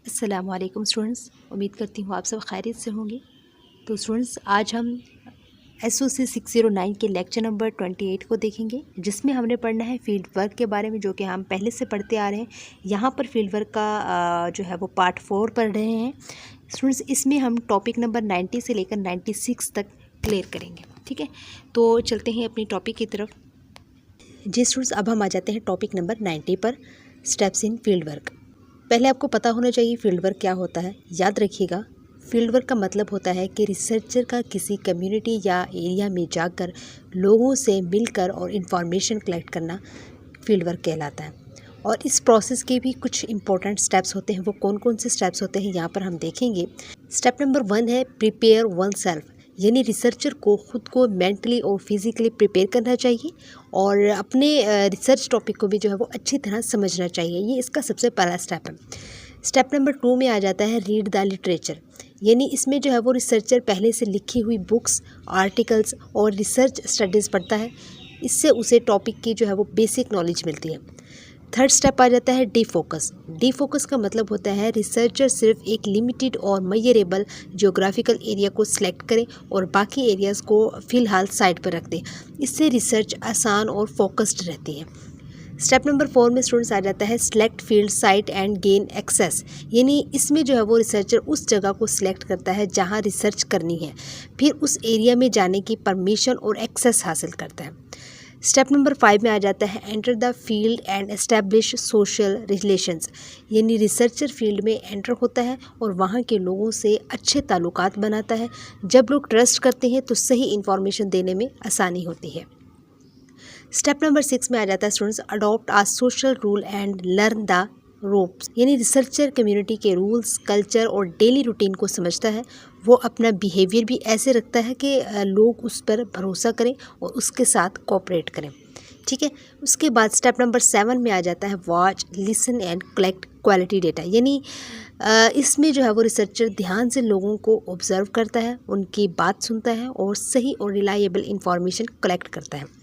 अस्सलामुअलैकुम स्टूडेंट्स, उम्मीद करती हूँ आप सब खैरियत से होंगे। तो स्टूडेंट्स, आज हम SOC 609 के लेक्चर नंबर 28 को देखेंगे, जिसमें हमने पढ़ना है फील्ड वर्क के बारे में, जो कि हम पहले से पढ़ते आ रहे हैं। यहाँ पर फील्ड वर्क का जो है वो पार्ट 4 पढ़ रहे हैं स्टूडेंट्स। इसमें हम टॉपिक नंबर 90 से लेकर 96 तक क्लियर करेंगे। ठीक है, तो चलते हैं अपनी टॉपिक की तरफ। जी स्टूडेंट्स, अब हम आ जाते हैं टॉपिक नंबर 90 पर, स्टेप्स इन फील्ड वर्क। पहले आपको पता होना चाहिए फील्ड वर्क क्या होता है। याद रखिएगा, फील्ड वर्क का मतलब होता है कि रिसर्चर का किसी कम्युनिटी या एरिया में जाकर लोगों से मिलकर और इन्फॉर्मेशन कलेक्ट करना फील्ड वर्क कहलाता है। और इस प्रोसेस के भी कुछ इंपॉर्टेंट स्टेप्स होते हैं। वो कौन कौन से स्टेप्स होते हैं यहाँ पर हम देखेंगे। स्टेप नंबर 1 है प्रिपेयर वन सेल्फ, यानी रिसर्चर को खुद को मेंटली और फिज़िकली प्रिपेयर करना चाहिए और अपने रिसर्च टॉपिक को भी जो है वो अच्छी तरह समझना चाहिए। ये इसका सबसे पहला स्टेप है। स्टेप नंबर 2 में आ जाता है रीड द लिटरेचर, यानी इसमें जो है वो रिसर्चर पहले से लिखी हुई बुक्स, आर्टिकल्स और रिसर्च स्टडीज़ पढ़ता है। इससे उसे टॉपिक की जो है वो बेसिक नॉलेज मिलती है। थर्ड स्टेप आ जाता है डीफोकस। डीफोकस का मतलब होता है रिसर्चर सिर्फ एक लिमिटेड और मेजरेबल जियोग्राफिकल एरिया को सिलेक्ट करें और बाकी एरियाज़ को फ़िलहाल साइड पर रख दें। इससे रिसर्च आसान और फोकस्ड रहती है। स्टेप नंबर 4 में स्टूडेंट्स आ जाता है select field site and gain access, यानी इसमें जो है वो रिसर्चर उस जगह को सिलेक्ट करता है जहां रिसर्च करनी है, फिर उस एरिया में जाने की परमिशन और एक्सेस हासिल करता है। स्टेप नंबर 5 में आ जाता है enter the field and establish social relations, यानी रिसर्चर फील्ड में एंटर होता है और वहाँ के लोगों से अच्छे ताल्लुकात बनाता है। जब लोग ट्रस्ट करते हैं तो सही इन्फॉर्मेशन देने में आसानी होती है। स्टेप नंबर 6 में आ जाता है students adopt a social rule and learn the ropes, यानी रिसर्चर कम्युनिटी के रूल्स, कल्चर और डेली रूटीन को समझता है। वो अपना बिहेवियर भी ऐसे रखता है कि लोग उस पर भरोसा करें और उसके साथ कोऑपरेट करें। ठीक है, उसके बाद स्टेप नंबर 7 में आ जाता है watch, listen and collect quality data, यानी इसमें जो है वो रिसर्चर ध्यान से लोगों को ऑब्जर्व करता है, उनकी बात सुनता है और सही और रिलायबल इंफॉर्मेशन कलेक्ट करता है।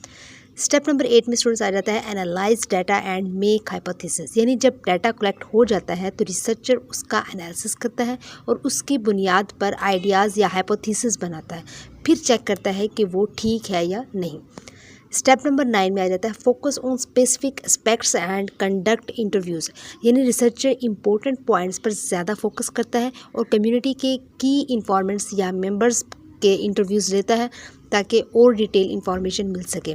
स्टेप नंबर 8 में स्टूडेंट्स आ जाता है analyse data and make hypothesis, यानी जब डाटा कलेक्ट हो जाता है तो रिसर्चर उसका एनालिसिस करता है और उसकी बुनियाद पर आइडियाज़ या हाइपोथेसिस बनाता है, फिर चेक करता है कि वो ठीक है या नहीं। स्टेप नंबर 9 में आ जाता है focus on specific aspects and conduct interviews, यानी रिसर्चर इंपॉर्टेंट पॉइंट्स पर ज़्यादा फोकस करता है और कम्युनिटी के की इन्फॉर्मेंट्स या मेंबर्स के इंटरव्यूज़ लेता है ताकि और डिटेल इंफॉर्मेशन मिल सके।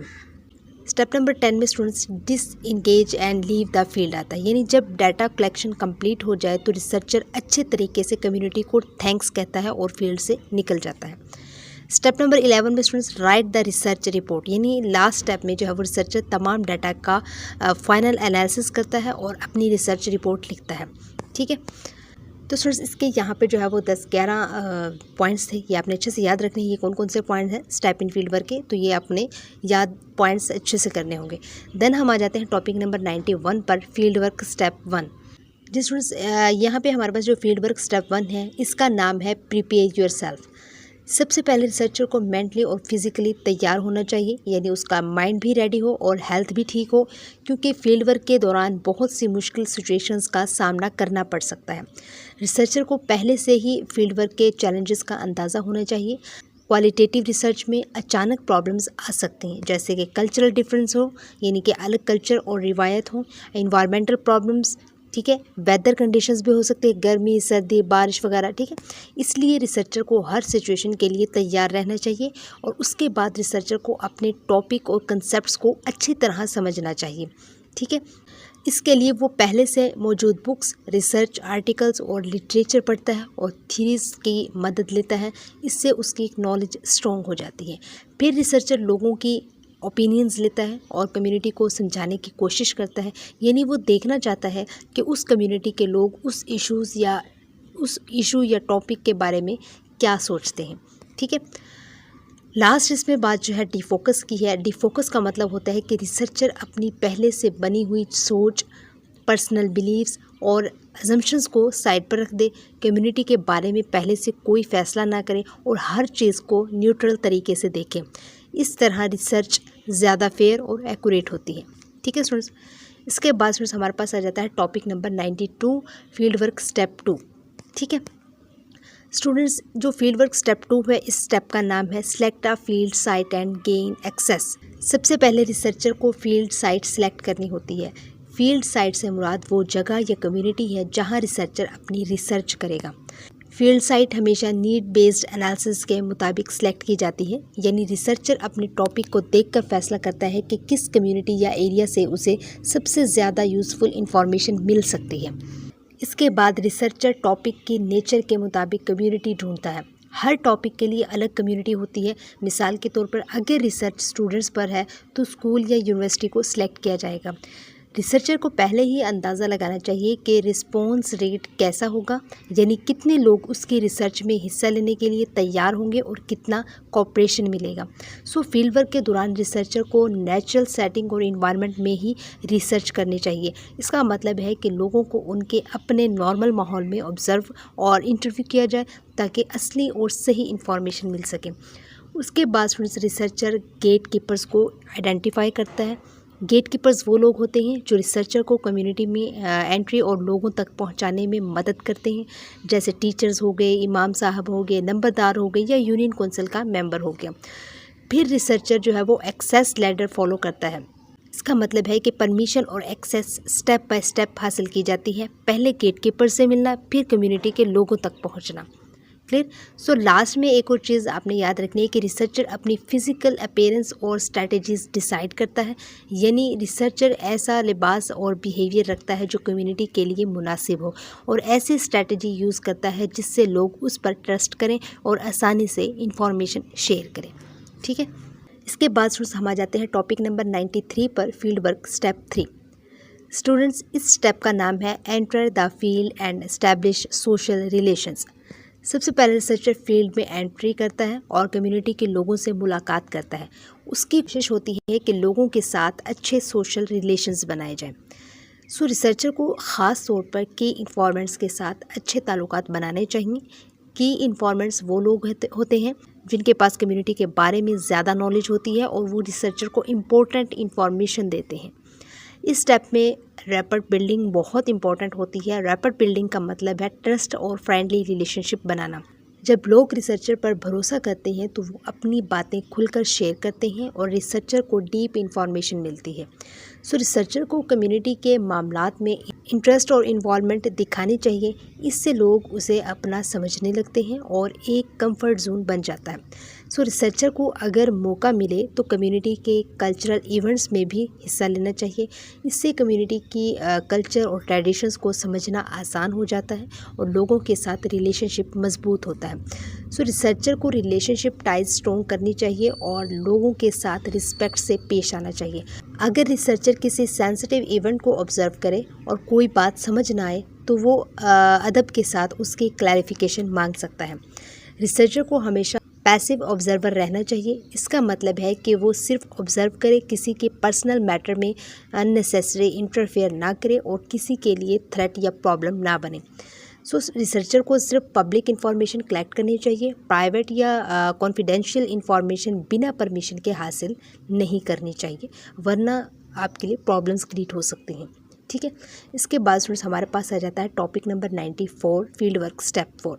स्टेप नंबर 10 में students disengage and leave the field आता है, यानी जब डाटा कलेक्शन कंप्लीट हो जाए तो रिसर्चर अच्छे तरीके से कम्युनिटी को थैंक्स कहता है और फील्ड से निकल जाता है। स्टेप नंबर 11 में students right the research report, यानी लास्ट स्टेप में जो है वो रिसर्चर तमाम डाटा का फाइनल एनालिसिस करता है और अपनी रिसर्च रिपोर्ट लिखता है। ठीक है, तो स्टूडेंट्स इसके यहाँ पे जो है वो 10-11 पॉइंट्स थे, ये आपने अच्छे से याद रखने हैं। ये कौन कौन से पॉइंट्स हैं स्टेप इन फील्ड वर्क के, तो ये आपने याद पॉइंट्स अच्छे से करने होंगे। देन हम आ जाते हैं टॉपिक नंबर 91 पर, फील्ड वर्क स्टेप 1। जी स्टूडेंट्स, यहाँ पे हमारे पास जो फील्ड वर्क स्टेप 1 है, इसका नाम है प्रिपेयर योर सेल्फ। सबसे पहले रिसर्चर को मेंटली और फिज़िकली तैयार होना चाहिए, यानी उसका माइंड भी रेडी हो और हेल्थ भी ठीक हो, क्योंकि फील्ड वर्क के दौरान बहुत सी मुश्किल सिचुएशंस का सामना करना पड़ सकता है। रिसर्चर को पहले से ही फील्ड वर्क के चैलेंजेस का अंदाज़ा होना चाहिए। क्वालिटेटिव रिसर्च में अचानक प्रॉब्लम्स आ सकते हैं, जैसे कि कल्चरल डिफरेंस हो, यानी कि अलग कल्चर और रिवायत हो, इन्वायरमेंटल प्रॉब्लम्स, ठीक है, वेदर कंडीशंस भी हो सकते हैं, गर्मी, सर्दी, बारिश वगैरह। ठीक है, इसलिए रिसर्चर को हर सिचुएशन के लिए तैयार रहना चाहिए और उसके बाद रिसर्चर को अपने टॉपिक और कंसेप्ट्स को अच्छी तरह समझना चाहिए। ठीक है, इसके लिए वो पहले से मौजूद बुक्स, रिसर्च आर्टिकल्स और लिटरेचर पढ़ता है और थीरीज़ की मदद लेता है। इससे उसकी नॉलेज स्ट्रॉन्ग हो जाती है। फिर रिसर्चर लोगों की ओपिनियंस लेता है और कम्युनिटी को समझाने की कोशिश करता है, यानी वो देखना चाहता है कि उस कम्युनिटी के लोग उस इशू या टॉपिक के बारे में क्या सोचते हैं। ठीक है, लास्ट इसमें बात जो है डिफोकस की है। डिफोकस का मतलब होता है कि रिसर्चर अपनी पहले से बनी हुई सोच, पर्सनल बिलीव्स और अजम्पशंस को साइड पर रख दे, कम्युनिटी के बारे में पहले से कोई फ़ैसला ना करें और हर चीज़ को न्यूट्रल तरीके से देखें। इस तरह रिसर्च ज़्यादा फेयर और एक्यूरेट होती है। ठीक है स्टूडेंट्स, इसके बाद फिर हमारे पास आ जाता है topic number 92 field work step 2। ठीक है स्टूडेंट्स, जो फील्ड वर्क स्टेप 2 है, इस स्टेप का नाम है select a field site and gain access. सबसे पहले रिसर्चर को फील्ड साइट सिलेक्ट करनी होती है। फील्ड साइट से मुराद वो जगह या कम्युनिटी है जहां रिसर्चर अपनी रिसर्च करेगा। फील्ड साइट हमेशा नीड बेस्ड एनालिसिस के मुताबिक सिलेक्ट की जाती है, यानी रिसर्चर अपने टॉपिक को देखकर फैसला करता है कि किस कम्युनिटी या एरिया से उसे सबसे ज़्यादा यूज़फुल इंफॉर्मेशन मिल सकती है। इसके बाद रिसर्चर टॉपिक की नेचर के मुताबिक कम्युनिटी ढूंढता है। हर टॉपिक के लिए अलग कम्युनिटी होती है। मिसाल के तौर पर अगर रिसर्च स्टूडेंट्स पर है तो स्कूल या यूनिवर्सिटी को सिलेक्ट किया जाएगा। रिसर्चर को पहले ही अंदाज़ा लगाना चाहिए कि रिस्पॉन्स रेट कैसा होगा, यानी कितने लोग उसकी रिसर्च में हिस्सा लेने के लिए तैयार होंगे और कितना कॉपरेशन मिलेगा। सो फील्ड वर्क के दौरान रिसर्चर को नेचुरल सेटिंग और इन्वायरमेंट में ही रिसर्च करनी चाहिए। इसका मतलब है कि लोगों को उनके अपने नॉर्मल माहौल में ऑब्ज़र्व और इंटरव्यू किया जाए ताकि असली और सही इंफॉर्मेशन मिल सके। उसके बाद रिसर्चर गेट कीपर्स को आइडेंटिफाई करता है। गेट कीपर्स वो लोग होते हैं जो रिसर्चर को कम्युनिटी में एंट्री और लोगों तक पहुंचाने में मदद करते हैं, जैसे टीचर्स हो गए, इमाम साहब हो गए, नंबरदार हो गए या यूनियन काउंसिल का मेंबर हो गया। फिर रिसर्चर जो है वो एक्सेस लैडर फॉलो करता है। इसका मतलब है कि परमिशन और एक्सेस स्टेप बाय स्टेप हासिल की जाती है। पहले गेट कीपर से मिलना, फिर कम्युनिटी के लोगों तक पहुँचना। क्लियर। सो लास्ट में एक और चीज़ आपने याद रखनी है कि रिसर्चर अपनी फिजिकल अपीयरेंस और स्ट्रैटेजीज डिसाइड करता है, यानी रिसर्चर ऐसा लिबास और बिहेवियर रखता है जो कम्युनिटी के लिए मुनासिब हो और ऐसी स्ट्रैटेजी यूज़ करता है जिससे लोग उस पर ट्रस्ट करें और आसानी से इंफॉर्मेशन शेयर करें। ठीक है, इसके बाद हम आ जाते हैं टॉपिक नंबर 93 पर, फील्ड वर्क स्टेप 3। स्टूडेंट्स, इस स्टेप का नाम है enter the field and establish social relations. सबसे पहले रिसर्चर फील्ड में एंट्री करता है और कम्युनिटी के लोगों से मुलाकात करता है। उसकी कोशिश होती है कि लोगों के साथ अच्छे सोशल रिलेशंस बनाए जाएं। सो रिसर्चर को ख़ास तौर पर की इन्फॉर्मेंट्स के साथ अच्छे ताल्लुकात बनाने चाहिए। की इन्फॉर्मेंट्स वो लोग होते हैं जिनके पास कम्युनिटी के बारे में ज़्यादा नॉलेज होती है और वो रिसर्चर को इम्पोर्टेंट इन्फॉर्मेशन देते हैं। इस स्टेप में रैपिड बिल्डिंग बहुत इंपॉर्टेंट होती है। रैपिड बिल्डिंग का मतलब है ट्रस्ट और फ्रेंडली रिलेशनशिप बनाना। जब लोग रिसर्चर पर भरोसा करते हैं तो वो अपनी बातें खुलकर शेयर करते हैं और रिसर्चर को डीप इंफॉर्मेशन मिलती है। सो रिसर्चर को कम्युनिटी के मामलात में इंटरेस्ट और इन्वॉल्वमेंट दिखानी चाहिए। इससे लोग उसे अपना समझने लगते हैं और एक कंफर्ट जोन बन जाता है। सो रिसर्चर को अगर मौका मिले तो कम्युनिटी के कल्चरल इवेंट्स में भी हिस्सा लेना चाहिए। इससे कम्युनिटी की कल्चर और ट्रेडिशंस को समझना आसान हो जाता है और लोगों के साथ रिलेशनशिप मजबूत होता है। सो रिसर्चर को रिलेशनशिप टाइज स्ट्रॉन्ग करनी चाहिए और लोगों के साथ रिस्पेक्ट से पेश आना चाहिए। अगर रिसर्चर किसी सेंसिटिव इवेंट को ऑब्जर्व करे और कोई बात समझ ना आए तो वो अदब के साथ उसकी क्लैरिफिकेशन मांग सकता है। रिसर्चर को हमेशा पैसिव ऑब्जर्वर रहना चाहिए। इसका मतलब है कि वो सिर्फ ऑब्जर्व करे, किसी के पर्सनल मैटर में अननेसेसरी इंटरफेयर ना करे और किसी के लिए थ्रेट या प्रॉब्लम ना बने। सो रिसर्चर को सिर्फ पब्लिक इन्फॉर्मेशन कलेक्ट करनी चाहिए। प्राइवेट या कॉन्फिडेंशियल इन्फॉर्मेशन बिना परमिशन के हासिल नहीं करनी चाहिए, वरना आपके लिए प्रॉब्लम्स क्रिएट हो सकती हैं। ठीक है, इसके बाद स्टूडेंट्स हमारे पास आ जाता है topic number 94 field work step 4।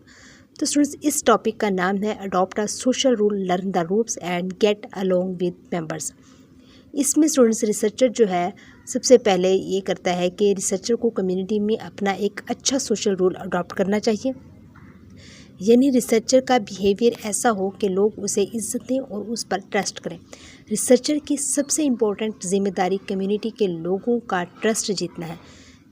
तो स्टूडेंट्स, इस टॉपिक का नाम है adopt a social rule, learn the rules and get along with members. इसमें स्टूडेंट्स रिसर्चर जो है सबसे पहले ये करता है कि रिसर्चर को कम्युनिटी में अपना एक अच्छा सोशल रूल अडॉप्ट करना चाहिए, यानी रिसर्चर का बिहेवियर ऐसा हो कि लोग उसे इज्जत दें और उस पर ट्रस्ट करें। रिसर्चर की सबसे इम्पोर्टेंट जिम्मेदारी कम्युनिटी के लोगों का ट्रस्ट जीतना है।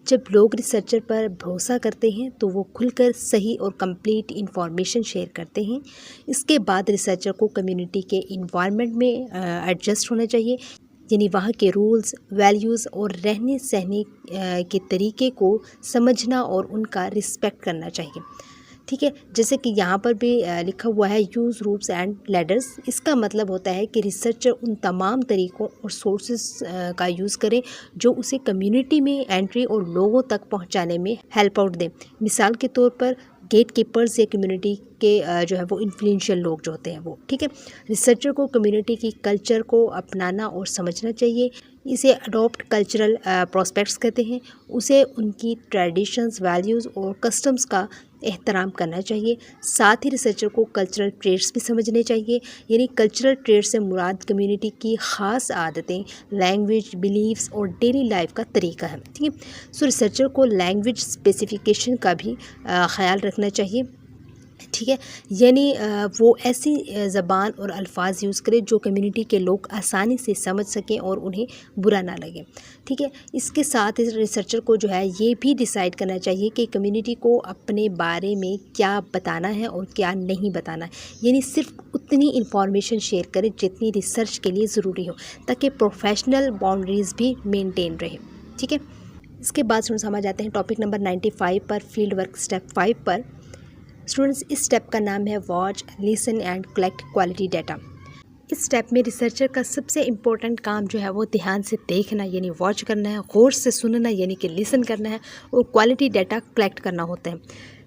जब लोग रिसर्चर पर भरोसा करते हैं तो वो खुलकर सही और कंप्लीट इन्फॉर्मेशन शेयर करते हैं। इसके बाद रिसर्चर को कम्युनिटी के इन्वायरमेंट में एडजस्ट होना चाहिए, यानी वहाँ के रूल्स, वैल्यूज़ और रहने सहने के तरीके को समझना और उनका रिस्पेक्ट करना चाहिए। ठीक है, जैसे कि यहाँ पर भी लिखा हुआ है यूज़ रूल्स एंड लैडर्स। इसका मतलब होता है कि रिसर्चर उन तमाम तरीक़ों और सोर्सेस का यूज़ करे जो उसे कम्युनिटी में एंट्री और लोगों तक पहुँचाने में हेल्प आउट दें। मिसाल के तौर पर गेट कीपर्स या कम्युनिटी के जो है वो इन्फ्लुएंशियल लोग जो होते हैं वो। ठीक है, रिसर्चर को कम्युनिटी की कल्चर को अपनाना और समझना चाहिए। इसे अडॉप्ट कल्चरल प्रोस्पेक्ट्स कहते हैं। उसे उनकी ट्रेडिशंस, वैल्यूज़ और कस्टम्स का एहतराम करना चाहिए। साथ ही रिसर्चर को कल्चरल ट्रेड्स भी समझने चाहिए, यानी कल्चरल ट्रेड्स से मुराद कम्युनिटी की ख़ास आदतें, लैंग्वेज, बिलीव्स और डेली लाइफ का तरीका है। ठीक है, सो रिसर्चर को लैंग्वेज स्पेसिफिकेशन का भी ख्याल रखना चाहिए। ठीक है, यानी वो ऐसी ज़बान और अल्फाज यूज़ करे जो कम्युनिटी के लोग आसानी से समझ सकें और उन्हें बुरा ना लगे। ठीक है, इसके साथ इस रिसर्चर को जो है ये भी डिसाइड करना चाहिए कि कम्युनिटी को अपने बारे में क्या बताना है और क्या नहीं बताना है, यानी सिर्फ उतनी इंफॉर्मेशन शेयर करें जितनी रिसर्च के लिए ज़रूरी हो, ताकि प्रोफेशनल बाउंड्रीज़ भी मेनटेन रहे। ठीक है, इसके बाद समझ जाते हैं टॉपिक नंबर 95 पर, फील्ड वर्क स्टेप 5 पर। स्टूडेंट्स, इस स्टेप का नाम है watch, listen and collect quality data. इस स्टेप में रिसर्चर का सबसे इम्पोर्टेंट काम जो है वो ध्यान से देखना यानी वॉच करना है, गौर से सुनना यानी कि लिसन करना है, और क्वालिटी डाटा कलेक्ट करना होता है।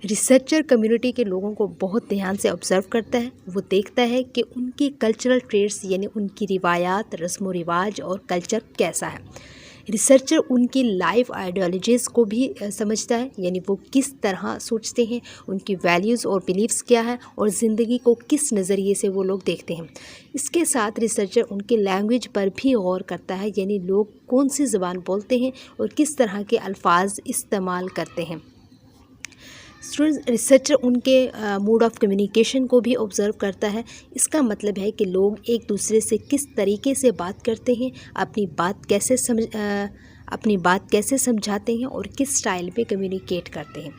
रिसर्चर कम्युनिटी के लोगों को बहुत ध्यान से ऑब्जर्व करता है। वो देखता है कि उनकी कल्चरल ट्रेड्स यानी उनकी रिवायात, रस्म व रिवाज और कल्चर कैसा है। रिसर्चर उनकी लाइफ आइडियोलॉजीज़ को भी समझता है, यानी वो किस तरह सोचते हैं, उनकी वैल्यूज़ और बिलीव्स क्या है, और ज़िंदगी को किस नज़रिए से वो लोग देखते हैं। इसके साथ रिसर्चर उनके लैंग्वेज पर भी गौर करता है, यानी लोग कौन सी ज़बान बोलते हैं और किस तरह के अल्फाज इस्तेमाल करते हैं। स्टूडेंट्स, रिसर्चर उनके मोड ऑफ़ कम्युनिकेशन को भी ऑब्ज़र्व करता है। इसका मतलब है कि लोग एक दूसरे से किस तरीके से बात करते हैं, अपनी बात कैसे समझाते हैं और किस स्टाइल पे कम्युनिकेट करते हैं,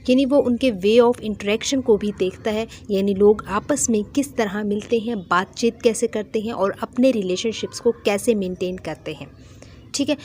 यानी वो उनके वे ऑफ इंटरेक्शन को भी देखता है, यानी लोग आपस में किस तरह मिलते हैं, बातचीत कैसे करते हैं और अपने रिलेशनशिप्स को कैसे मेंटेन करते हैं। ठीक है,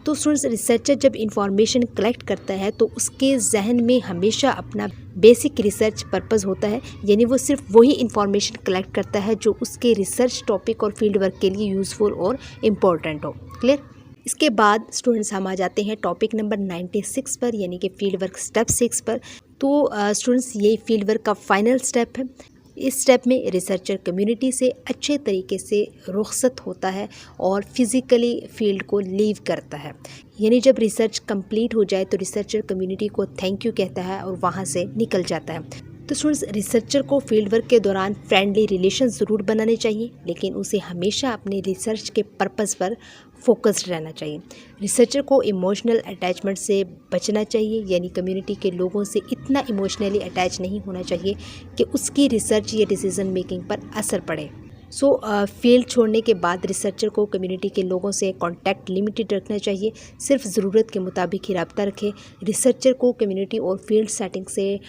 तो स्टूडेंट्स, रिसर्चर जब इंफॉर्मेशन कलेक्ट करता है तो उसके जहन में हमेशा अपना बेसिक रिसर्च पर्पस होता है, यानी वो सिर्फ वही इंफॉर्मेशन कलेक्ट करता है जो उसके रिसर्च टॉपिक और फील्ड वर्क के लिए यूज़फुल और इम्पोर्टेंट हो। क्लियर? इसके बाद स्टूडेंट्स हम आ जाते हैं टॉपिक नंबर 96 पर, यानी कि फील्ड वर्क स्टेप 6 पर। तो स्टूडेंट्स, ये फील्ड वर्क का फाइनल स्टेप है। इस स्टेप में रिसर्चर कम्युनिटी से अच्छे तरीके से रुखसत होता है और फिज़िकली फील्ड को लीव करता है, यानी जब रिसर्च कंप्लीट हो जाए तो रिसर्चर कम्युनिटी को थैंक यू कहता है और वहाँ से निकल जाता है। तो स्टूडेंट्स, रिसर्चर को फील्ड वर्क के दौरान फ्रेंडली रिलेशन ज़रूर बनाने चाहिए, लेकिन उसे हमेशा अपने रिसर्च के पर्पस पर फोकस्ड रहना चाहिए। रिसर्चर को इमोशनल अटैचमेंट से बचना चाहिए, यानी कम्युनिटी के लोगों से इतना इमोशनली अटैच नहीं होना चाहिए कि उसकी रिसर्च या डिसीज़न मेकिंग पर असर पड़े। फील्ड छोड़ने के बाद रिसर्चर को कम्युनिटी के लोगों से कांटेक्ट लिमिटेड रखना चाहिए, सिर्फ ज़रूरत के मुताबिक ही रब्ता रखें। रिसर्चर को कम्युनिटी और फील्ड सेटिंग से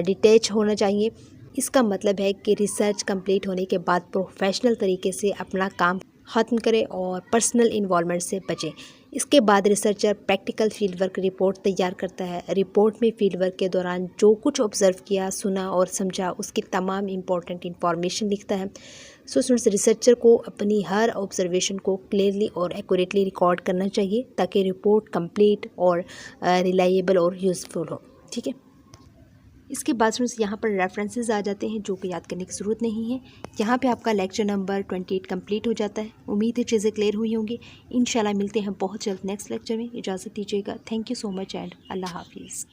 डिटैच होना चाहिए। इसका मतलब है कि रिसर्च कंप्लीट होने के बाद प्रोफेशनल तरीके से अपना काम ख़त्म करें और पर्सनल इन्वॉल्वमेंट से बचें। इसके बाद researcher practical field work report तैयार करता है। रिपोर्ट में फील्ड वर्क के दौरान जो कुछ ऑब्ज़र्व किया, सुना और समझा, उसकी तमाम इम्पॉर्टेंट इन्फॉर्मेशन लिखता है। स्टूडेंट्स, रिसर्चर को अपनी हर ऑब्जर्वेशन को क्लियरली और एक्यूरेटली रिकॉर्ड करना चाहिए ताकि रिपोर्ट कंप्लीट और रिलायबल और यूज़फुल हो। ठीक है, इसके बाद स्टूडेंट्स यहाँ पर रेफरेंसेस आ जाते हैं जो कि याद करने की ज़रूरत नहीं है। यहाँ पे आपका लेक्चर नंबर 28 कंप्लीट हो जाता है। उम्मीद है चीज़ें क्लियर हुई होंगी। इंशाल्लाह मिलते हैं बहुत जल्द नेक्स्ट लेक्चर में। इजाज़त दीजिएगा। Thank you so much and अल्लाह हाफिज़।